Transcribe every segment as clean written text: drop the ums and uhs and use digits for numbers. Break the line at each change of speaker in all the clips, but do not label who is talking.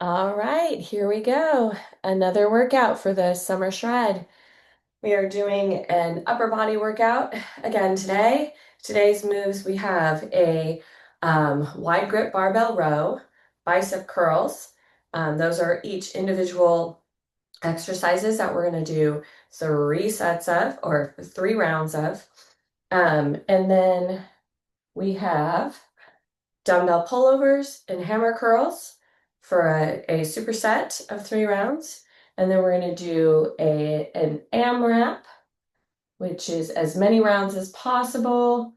All right, here we go. Another workout for the summer shred. We are doing an upper body workout again today. Today's moves we have a wide grip barbell row, bicep curls. Those are each individual exercises that we're going to do three sets of or three rounds of. And then we have dumbbell pullovers and hammer curls for a superset of three rounds. And then we're going to do an AMRAP, which is as many rounds as possible.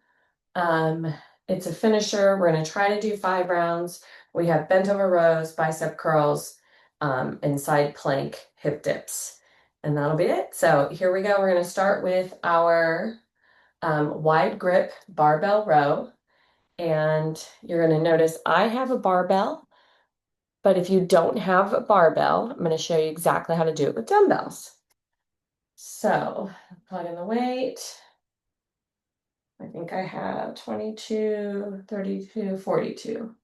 Um, it's a finisher. We're going to try to do 5 rounds. We have bent over rows, bicep curls, and side plank hip dips. And that'll be it. So here we go. We're going to start with our wide grip barbell row. And you're going to notice I have a barbell, but if you don't have a barbell, I'm going to show you exactly how to do it with dumbbells. So plug in the weight. I think I have 22, 32, 42.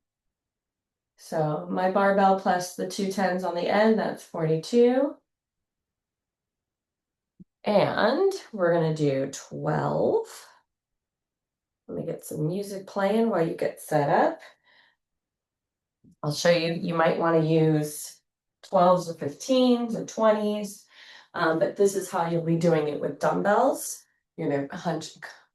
So my barbell plus the two tens on the end, that's 42. And we're going to do 12. Let me get some music playing while you get set up. I'll show you, you might want to use 12s or 15s or 20s, but this is how you'll be doing it with dumbbells. You're going to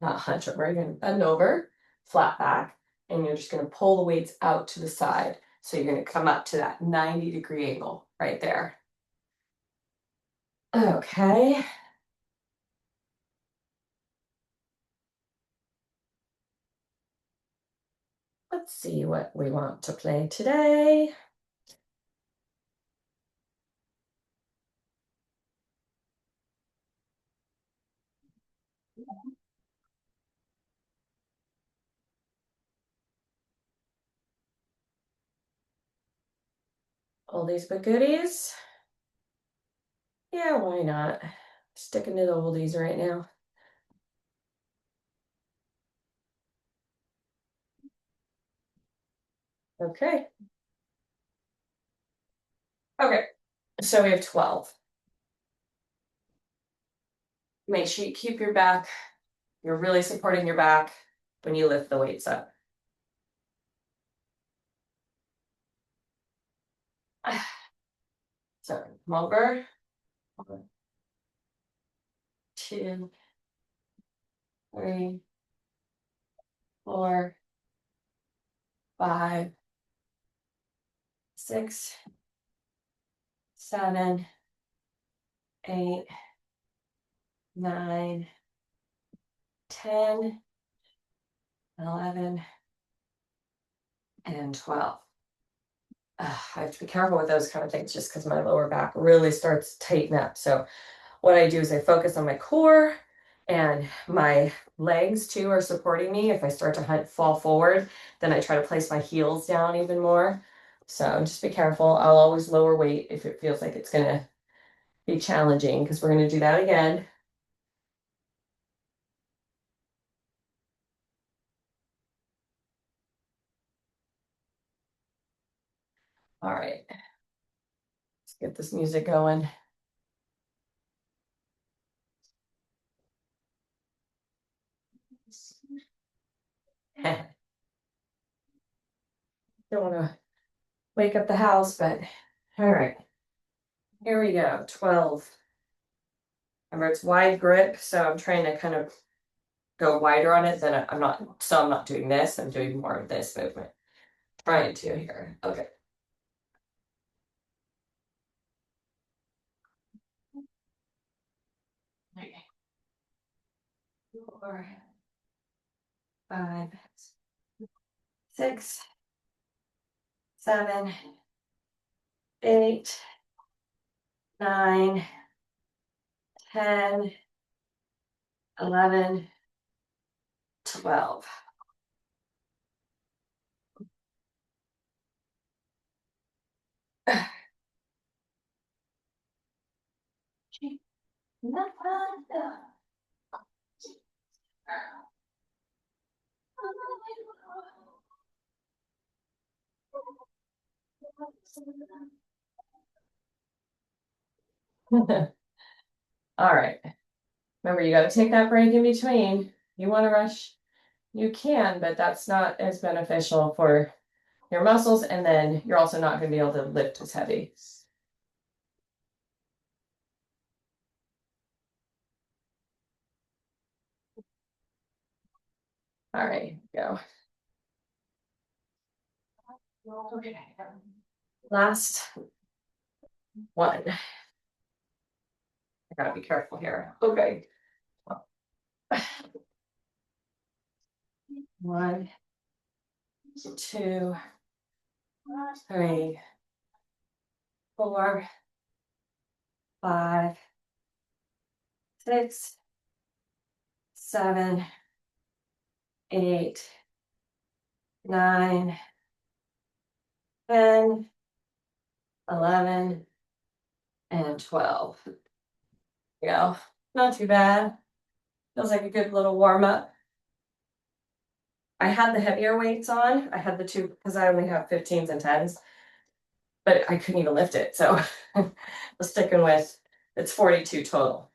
not hunch over, you're going to bend over, flat back, and you're just going to pull the weights out to the side. So you're going to come up to that 90-degree angle right there. Okay. Let's see what we want to play today. Oldies but goodies. Yeah, why not? Sticking to the oldies right now. Okay. Okay. So we have 12. Make sure you keep your back. You're really supporting your back when you lift the weights up. So come over. 1, 2, 3, 4, 5, 6, 7, 8, 9, 10, 11, and 12. I have to be careful with those kind of things just because my lower back really starts to tighten up. So what I do is I focus on my core and my legs too are supporting me. If I start to fall forward, then I try to place my heels down even more. So just be careful. I'll always lower weight if it feels like it's going to be challenging because we're going to do that again. All right, let's get this music going. Don't want to wake up the house, but all right, here we go. 12. Remember, it's wide grip, so I'm trying to kind of go wider on it than I'm not doing this. I'm doing more of this movement. Trying to here. Okay. Okay. 4, 5, 6, 7, 8, 9, 10, 11, 12. All right. Remember, you got to take that break in between. You want to rush, you can, but that's not as beneficial for your muscles. And then you're also not going to be able to lift as heavy. All right, go. Okay. Last one. I gotta be careful here. Okay. One, two, three, four, five, six, seven, eight, nine, 10, 11, and 12. Yeah, not too bad. Feels like a good little warm up. I had the heavier weights on. I had the two because I only have 15s and 10s, but I couldn't even lift it. So I was sticking with it's 42 total.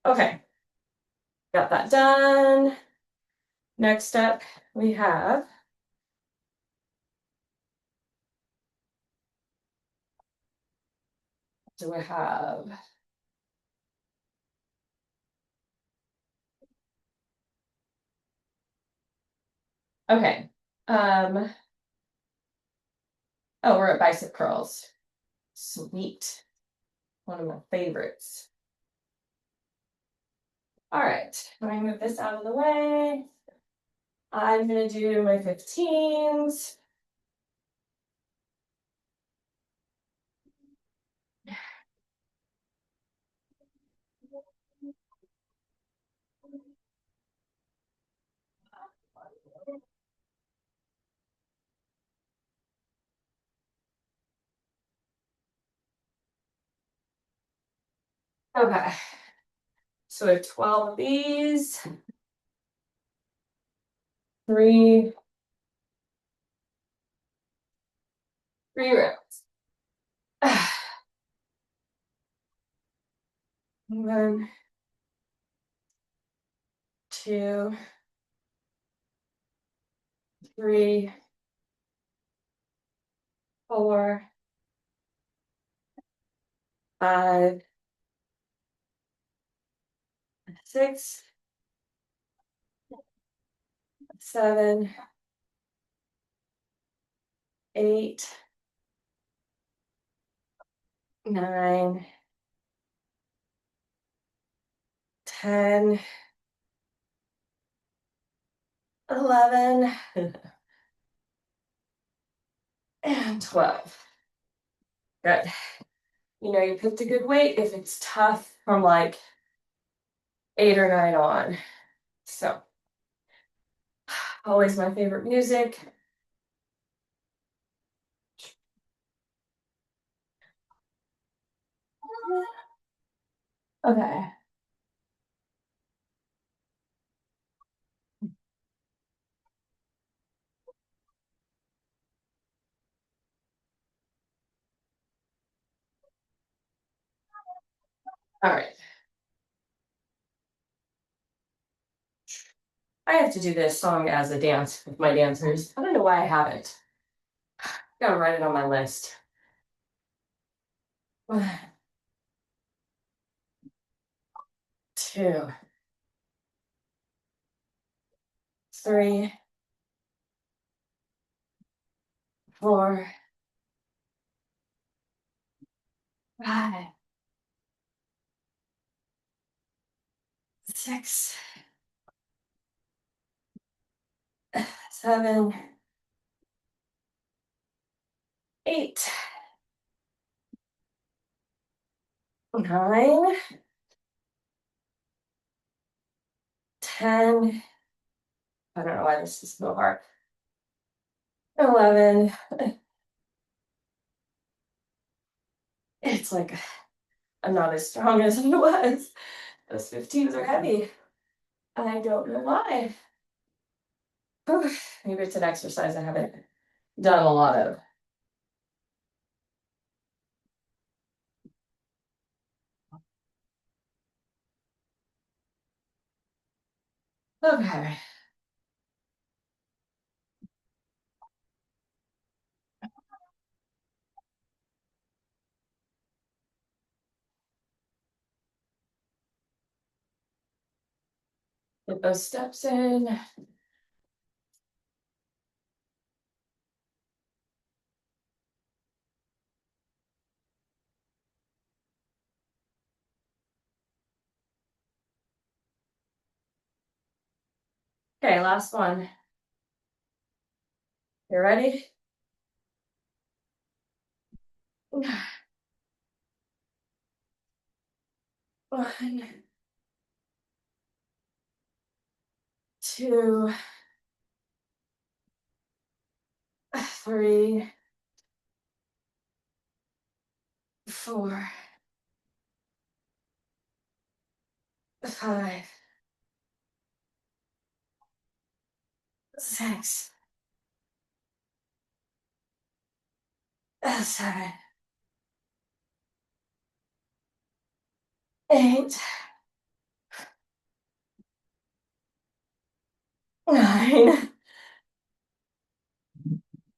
Okay, got that done. Next up, we have do I have? Okay. Oh, we're at bicep curls. Sweet. One of my favorites. All right, let me move this out of the way. I'm gonna do my 15s. Okay. So I have 12 of these. 3 rounds. One, two, three, four, 5, 6, 7, 8, 9, 10, 11, and 12. Good. You know, you picked a good weight if it's tough from like 8 or 9 on. So, always my favorite music. Okay. All right. I have to do this song as a dance with my dancers. I don't know why I haven't. Gotta write it on my list. 1, 2, 3, 4, 5, 6, 7, 8, 9, 10. I don't know why this is so hard. 11. It's like I'm not as strong as I was. Those 15s are heavy. I don't know why. Maybe it's an exercise I haven't done a lot of. Okay. Get those steps in. Okay, last one. You ready? 1, 2, 3, 4, 5, 6, 7, 8, 9.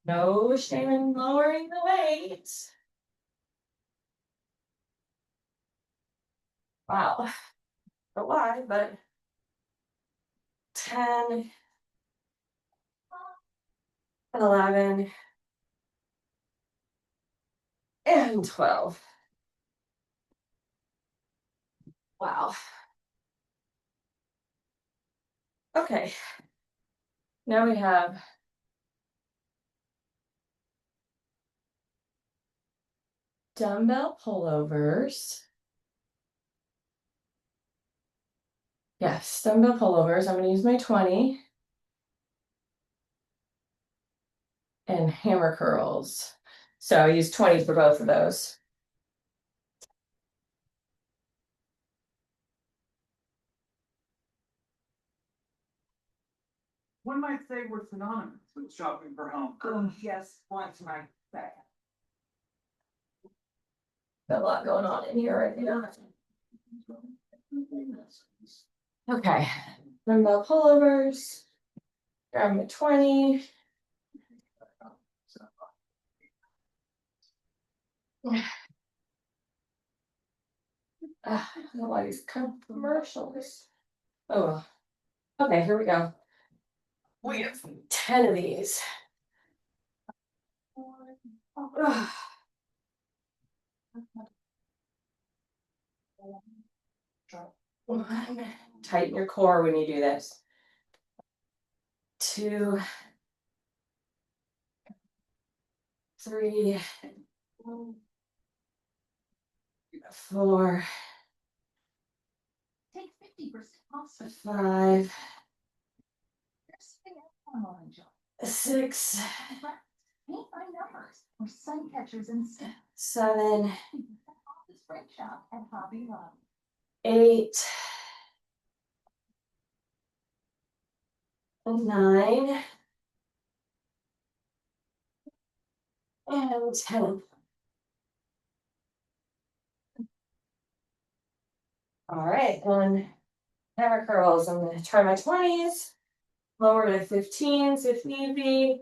No shame in lowering the weight. Wow. But why? But 10, 11, and 12. Wow. Okay. Now we have dumbbell pullovers. Yes, dumbbell pullovers. I'm going to use my 20. And hammer curls. So I use 20 for both of those.
One might say we're synonymous with shopping for home. Yes, once my second.
Got a lot going on in here right now. Okay, dumbbell pullovers. Grab my 20. I don't know why these commercials. Oh, okay, here we go. We have 10 of these. One, tighten your core when you do this. 2, 3, 4,
Take 50% off.
5, 6,
Paint by numbers or sun catchers instead.
7,
This break shop at Hobby Lobby.
8, 9, and 10. All right, then hammer curls. I'm going to try my 20s, lower to 15s if need be.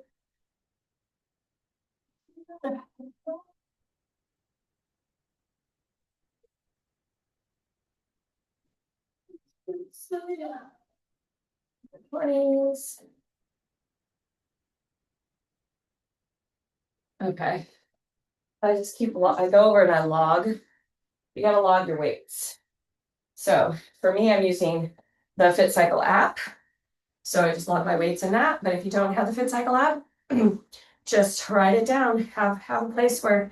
So, yeah. 20s. Okay. I just keep I go over and I log. You gotta log your weights. So for me, I'm using the FitCycle app. So I just log my weights in that. But if you don't have the FitCycle app, just write it down. Have a place where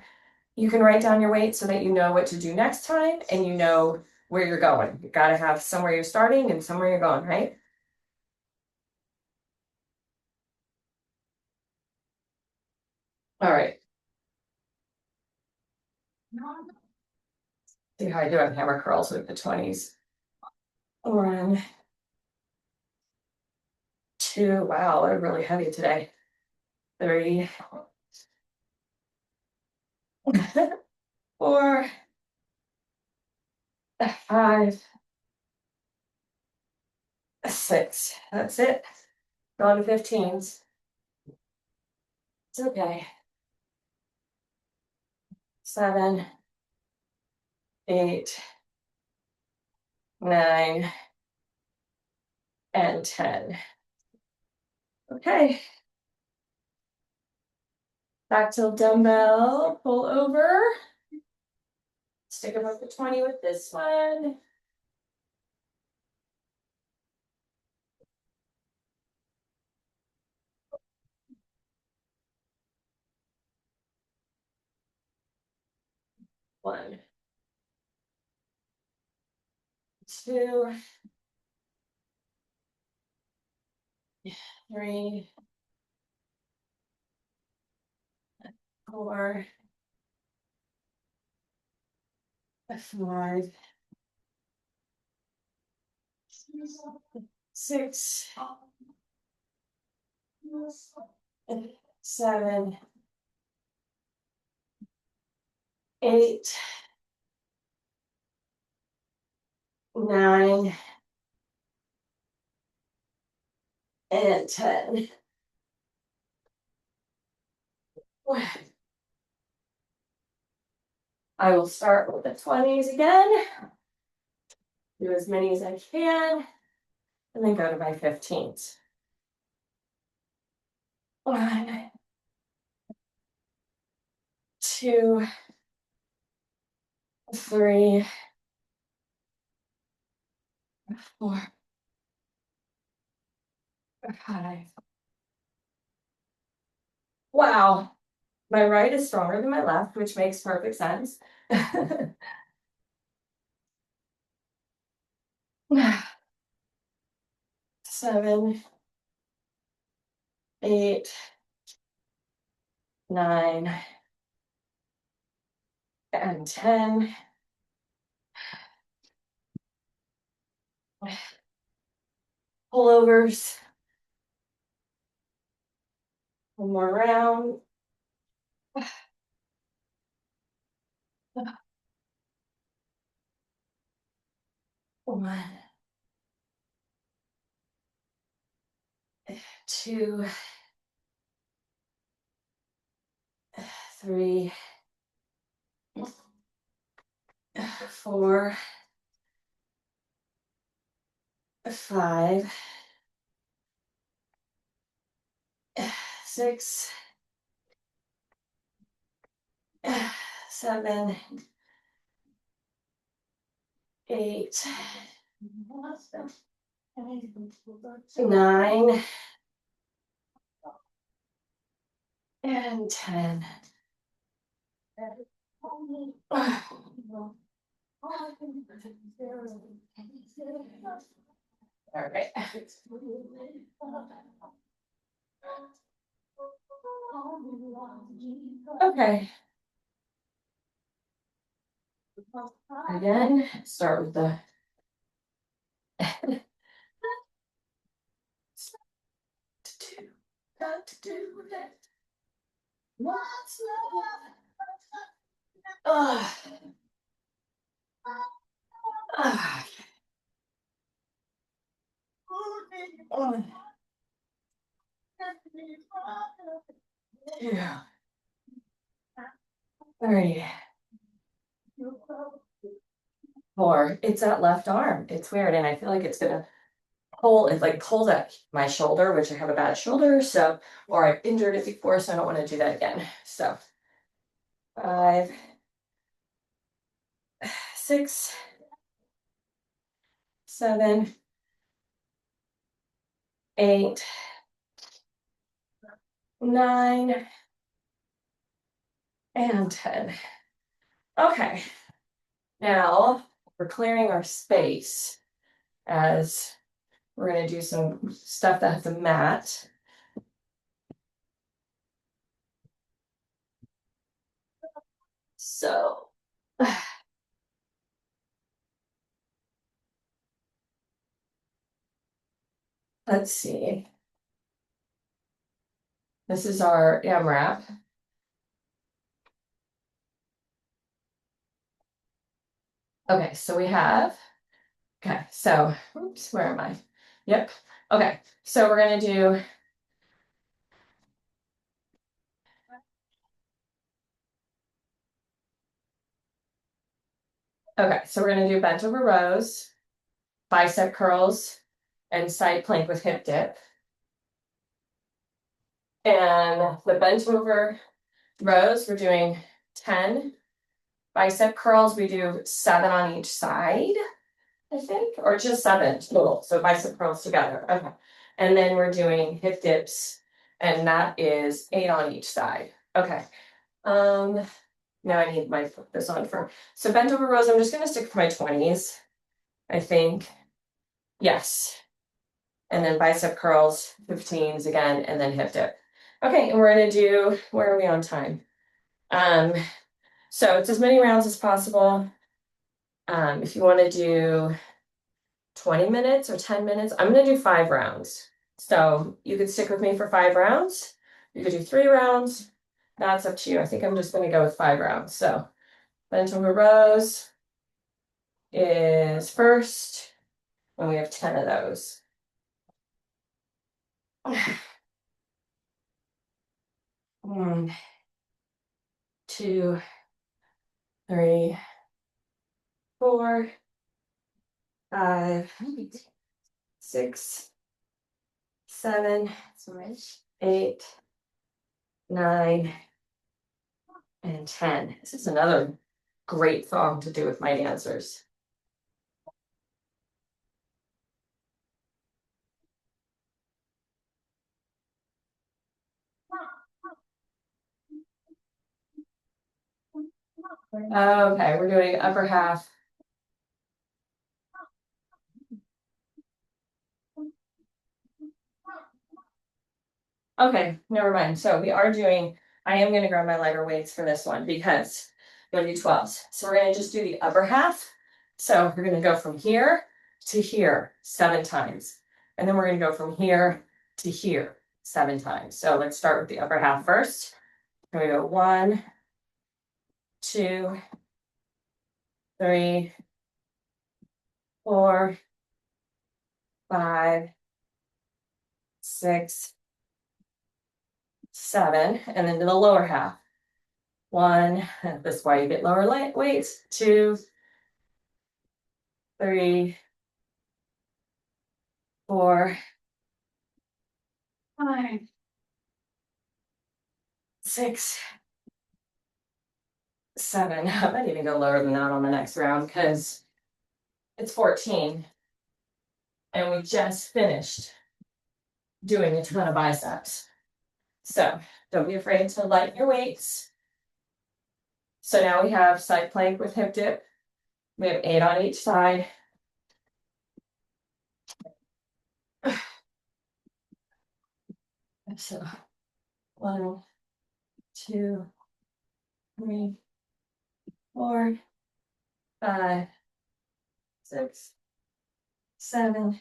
you can write down your weight so that you know what to do next time and you know where you're going. You gotta have somewhere you're starting and somewhere you're going, right? All right. See how I do on hammer curls with the 20s. 1, 2. Wow, they're really heavy today. 3, 4, 5, 6. That's it. Going to 15s. It's okay. 7, 8, 9, and 10. Okay. Back to dumbbell, pull over. Stick above the 20 with this one. One, 2, 3, 4, 5, 6, 7, 8, 9, and 10. I will start with the 20s again. Do as many as I can, and then go to my 15s. 1, 2, 3, 4, 5. Wow, my right is stronger than my left, which makes perfect sense. 7, 8, 9, and 10. Pullovers. One more round. 1, 2, 3, 4, 5, 6, 7, 8, 9, and 10. All right. Okay. Again, start with the got to do it. What's love? Ah. Yeah. 3, 4. It's that left arm. It's weird, and I feel like it's gonna pull. It like pulls at my shoulder, which I have a bad shoulder, so or I've injured it before, so I don't want to do that again. So 5, 6, 7, 8, 9, and 10. Okay, now we're clearing our space as we're going to do some stuff that has a mat. So let's see. This is our AMRAP. Okay, so we have, okay, so, oops, where am I? Yep. Okay, so we're gonna do. Okay, so we're gonna do bent over rows, bicep curls, and side plank with hip dip. And the bent over rows, we're doing 10. Bicep curls, we do 7 on each side, I think, or just 7 total. So bicep curls together. Okay. And then we're doing hip dips, and that is 8 on each side. Okay. Now I need my this on for so bent over rows. I'm just gonna stick with my 20s, I think. Yes. And then bicep curls, 15s again, and then hip dip. Okay, and we're gonna do, where are we on time? So it's as many rounds as possible. If you want to do 20 minutes or 10 minutes, I'm going to do 5 rounds. So you could stick with me for 5 rounds. You could do 3 rounds. That's up to you. I think I'm just going to go with 5 rounds. So bent over rows is first, and we have 10 of those. 1, 2, 3, 4, 5, 6, 7, 8, 9, and 10. This is another great song to do with my dancers. Okay, we're doing upper half. Okay, never mind. So we are doing, I am gonna grab my lighter weights for this one because we're gonna do 12s. So we're gonna just do the upper half. So we're gonna go from here to here 7 times. And then we're gonna go from here to here 7 times. So let's start with the upper half first. Here we go. 1, 2, 3, 4, 5, 6, 7, and then to the lower half. 1, this is why you get lower weights. 2, 3, 4, 5, 6, 7. I might even go lower than that on the next round because it's 14. And we just finished doing a ton of biceps. So don't be afraid to lighten your weights. So now we have side plank with hip dip. We have 8 on each side. So 1, 2, 3, 4, 5, 6, 7,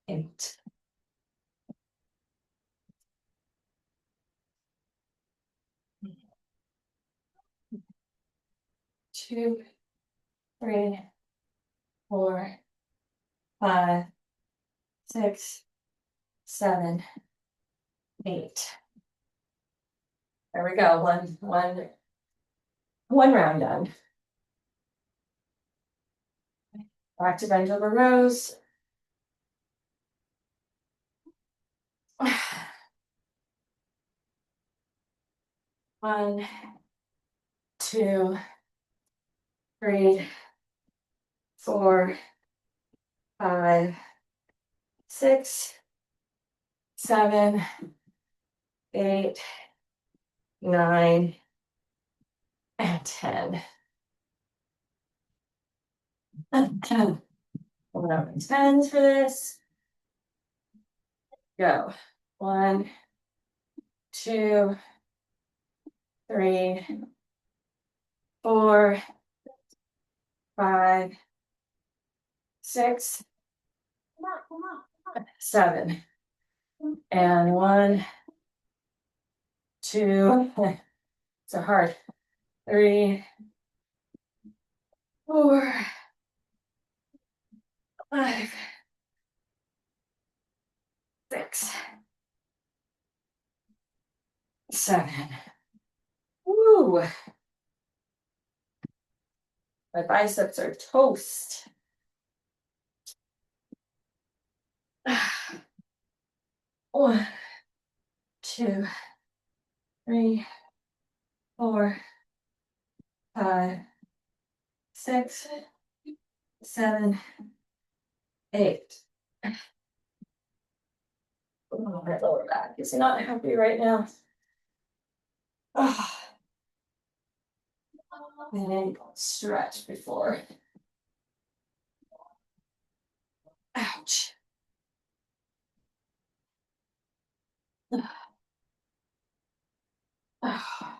8. Two, 3, 4, 5, 6, 7, 8. There we go. One round done. Back to bend over rows. One, 2, 3, 4, 5, 6, 7, 8, 9, and 10. Hold on, 10s for this. Go. 1, 2, 3, 4, 5, 6, 7. And 1, 2, so hard. 3, 4, 5, 6, 7. Woo! My biceps are toast. 1, 2, 3, 4, 5, 6, 7, 8. Oh, my lower back is not happy right now. Oh, and then stretch before. Ouch. Oh.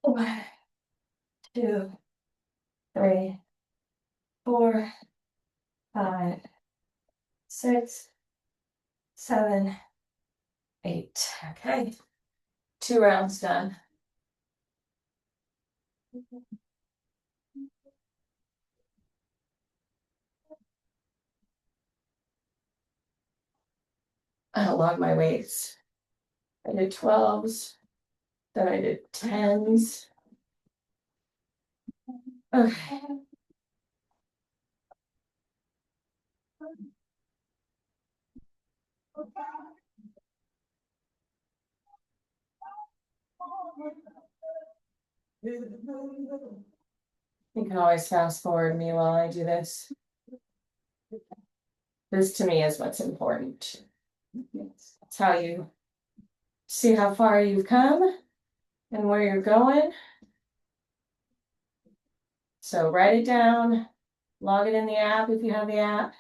1, 2, 3, 4, 5, 6, 7, 8. Okay. 2 rounds done. I'll log my weights. I did 12s, then I did 10s. Okay. You can always fast forward me while I do this. This to me is what's important. It's how you see how far you've come and where you're going. So write it down, log it in the app if you have the app.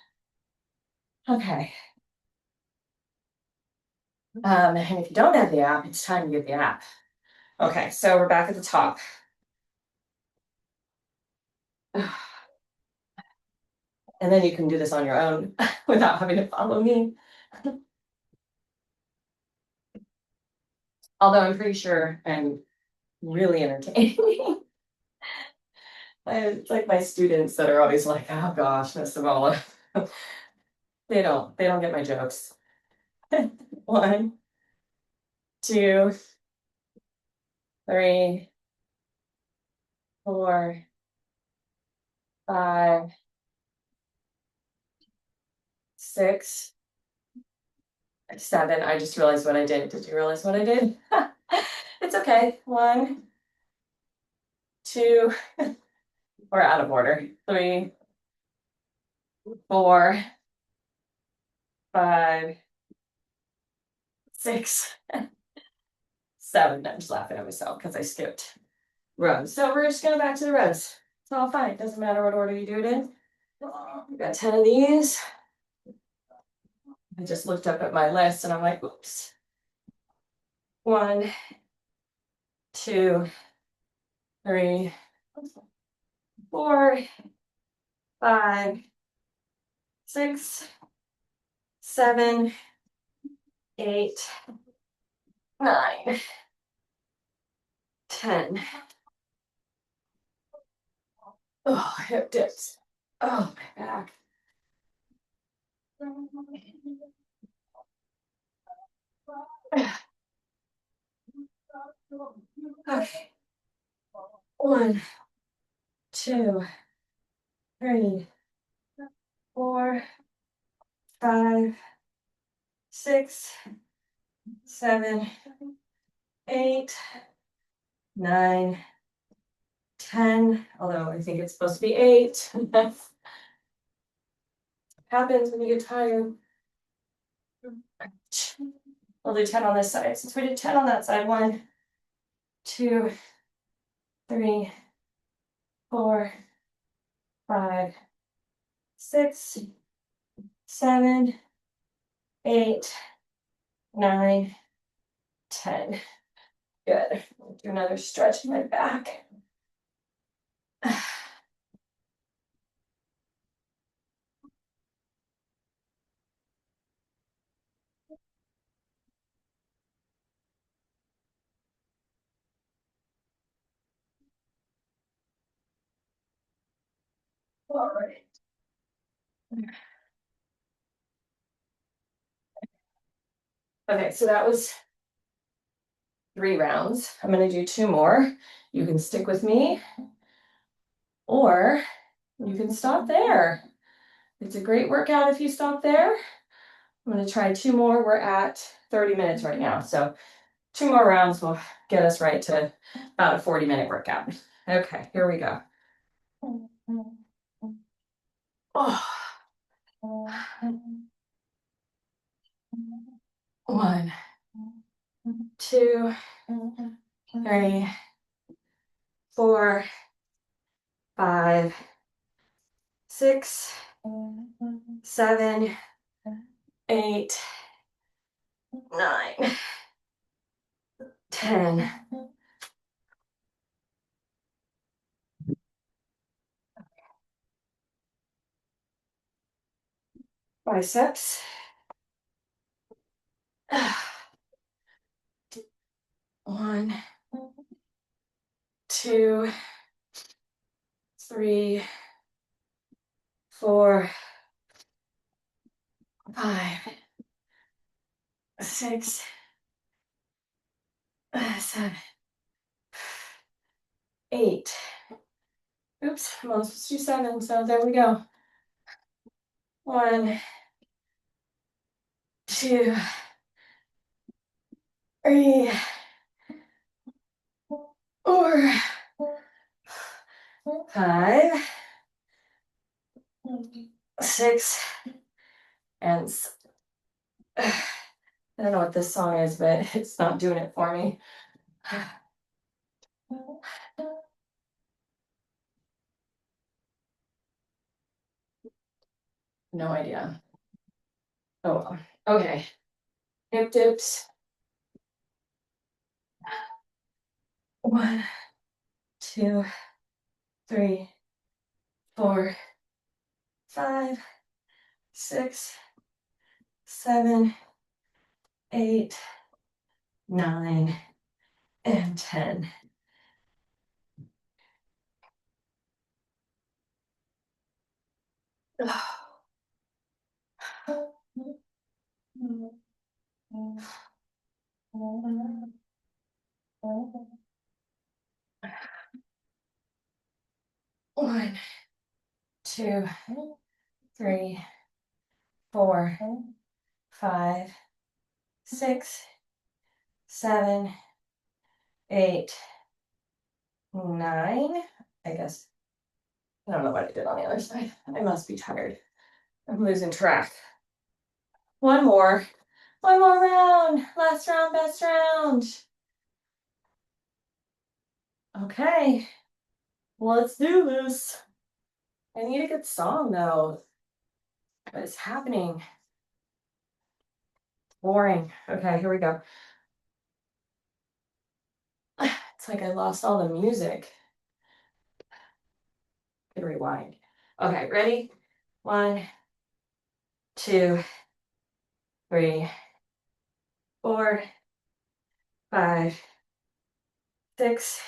Okay. And if you don't have the app, it's time to get the app. Okay, so we're back at the top. And then you can do this on your own without having to follow me. Although I'm pretty sure I'm really entertaining. It's like my students that are always like, oh gosh, Miss Samola. They don't get my jokes. 1, 2, 3, 4, 5, 6, 7. I just realized what I did. Did you realize what I did? It's okay. 1, 2, we're out of order. 3, 4, 5, 6, 7. I'm just laughing at myself because I skipped rows. So we're just going back to the rows. It's all fine. It doesn't matter what order you do it in. We got 10 of these. I just looked up at my list and I'm like, oops. 1, 2, 3, 4, 5, 6, 7, 8, 9, 10. Oh, hip dips. Oh, my back. Okay. 1, 2, 3, 4, 5, 6, 7, 8, 9, 10. Although I think it's supposed to be 8. That's happens when you get tired. I'll do 10 on this side. Since we did 10 on that side, 1, 2, 3, 4, 5, 6, 7, 8, 9, 10. Good. I'll do another stretch in my back. All right. Okay, so that was 3 rounds. I'm gonna do 2 more. You can stick with me, or you can stop there. It's a great workout if you stop there. I'm gonna try 2 more. We're at 30 minutes right now, so 2 more rounds will get us right to about a 40-minute workout. Okay, here we go. Oh. 1, 2, 3, 4, 5, 6, 7, 8, 9, 10. Biceps. 1, 2, 3, 4, 5, 6, 7, 8. Oops, I'm only supposed to do 7, so there we go. 1, 2, 3, 4, 5, 6, and I don't know what this song is, but it's not doing it for me. No idea. Oh well. Okay. Hip dips. 1, 2, 3, 4, 5, 6, 7, 8, 9, and 10. One, 2, 3, 4, 5, 6, 7, 8, 9. I guess. I don't know what I did on the other side. I must be tired. I'm losing track. One more. One more round. Last round, best round. Okay. Well, let's do this. I need a good song though. What is happening? Boring. Okay, here we go. It's like I lost all the music. Could rewind. Okay, ready? 1, 2, 3, 4, 5, 6,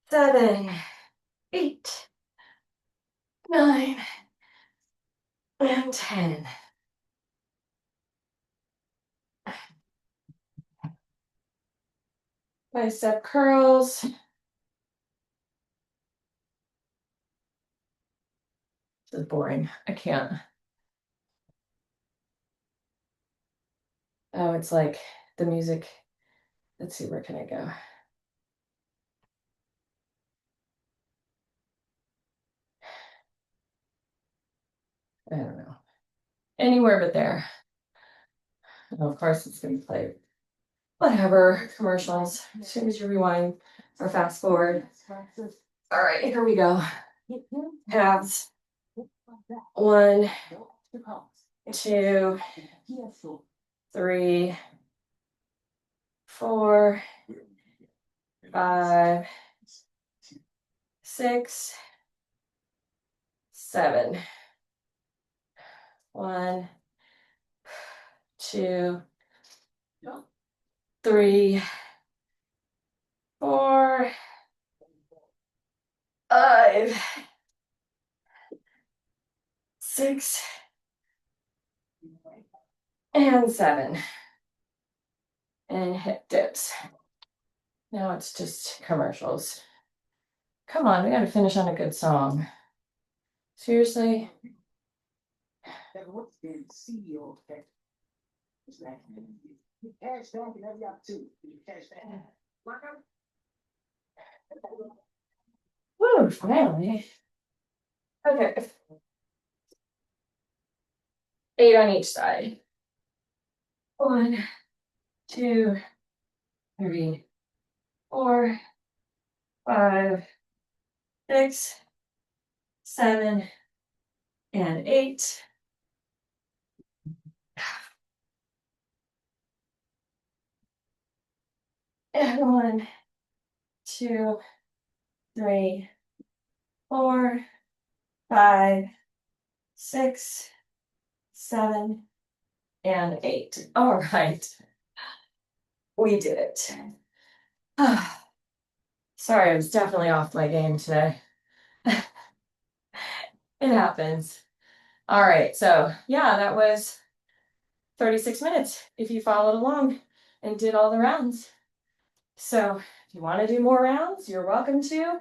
7, 8, 9, and 10. Bicep curls. This is boring. I can't. Oh, it's like the music. Let's see, where can I go? I don't know. Anywhere but there. Oh, of course, it's going to play whatever commercials as soon as you rewind or fast forward. All right, here we go. Halves. 1, 2, 3, 4, 5, 6, 7. 1, 2, 3, 4, 5, 6, and 7. And hip dips. Now it's just commercials. Come on, we gotta finish on a good song. Seriously? Woo, finally. Okay. 8 on each side. 1, 2, 3, 4, 5, 6, 7, and 8. And 1, 2, 3, 4, 5, 6, 7, and 8. All right. We did it. Sorry, I was definitely off my game today. It happens. All right, so yeah, that was 36 minutes if you followed along and did all the rounds. So if you want to do more rounds, you're welcome to,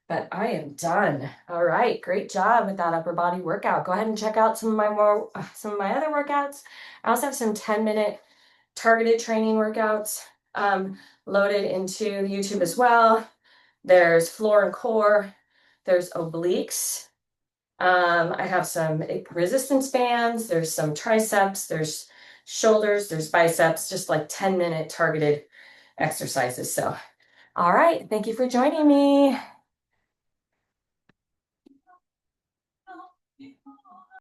but I am done. All right, great job with that upper body workout. Go ahead and check out some of my other workouts. I also have some 10-minute targeted training workouts loaded into YouTube as well. There's floor and core, there's obliques. I have some resistance bands, there's some triceps, there's shoulders, there's biceps, just like 10-minute targeted exercises. So, all right, thank you for joining me.